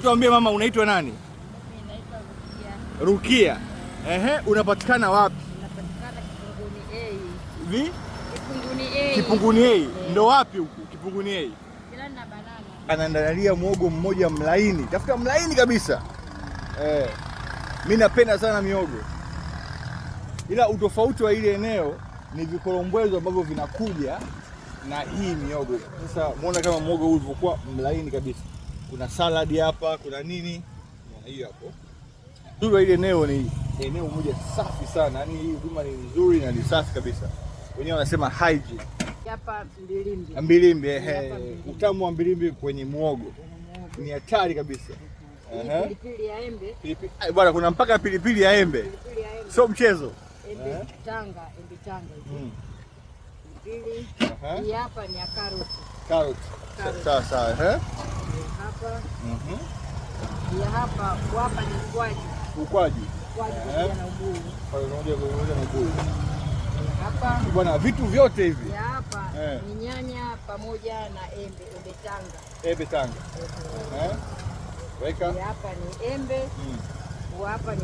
tuambie mama, unaitwa nani? Mimi naitwa Rukia. Unapatikana wapi? Unapatikana Kipunguni A. Kipunguni A. Kipunguni A. Ndo wapi huko? Kipunguni A. Jirani na Banana. Anaandalia muogo mmoja mlaini. Tafuta mlaini kabisa. Mimi napenda sana miogo. Ila utofauti wa ile eneo ni vikorombwezo ambavyo vinakuja na hii miogo. Sasa muona kama muogo huu ulivyokuwa mlaini kabisa. Kuna salad hapa, kuna nini? Muona hiyo hapo. Ndio ile eneo ni eneo moja safi sana. Yaani hii huduma ni nzuri na ni safi kabisa. Wenyewe wanasema hygiene. Hapa Mbilimbi. Mbilimbi, utamu wa mbilimbi kwenye muogo. Ni hatari kabisa. Pilipili ya embe. Bwana, kuna mpaka pilipili ya embe. Sio mchezo. Embe Tanga hivi. Pilipili. Hii hapa ni ya karoti. Sawa sawa, Hapa. Hii hapa ni ukwaju. Na ubuyu. Pamoja na ubuyu. Hapa bwana, vitu vyote hivi. Hapa ni nyanya pamoja na embe Tanga. Embe Tanga. Weka. Hapa ni embe. Hapa ni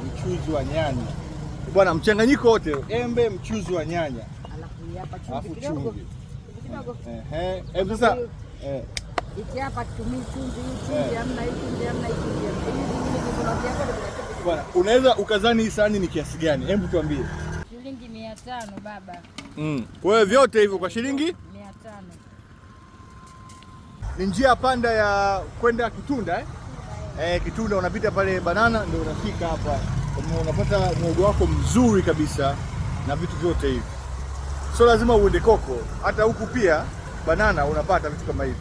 mchuzi wa nyanya. Bwana, mchanganyiko wote, embe, mchuzi wa nyanya. Alafu hapa chumvi kidogo. Sasa hiki hapa tumii chumvi, hamna hiki. Bwana, unaweza ukazani hii sahani ni kiasi gani? Hebu tuambie. Shilingi 500 baba. Wewe vyote hivyo kwa shilingi 500. Ni njia panda ya kwenda Kitunda Kitunda unapita pale Banana ndio unafika hapa. Unapata muogo wako mzuri kabisa na vitu vyote hivi. Sio lazima uende Koko. Hata huku pia Banana unapata vitu kama hivi.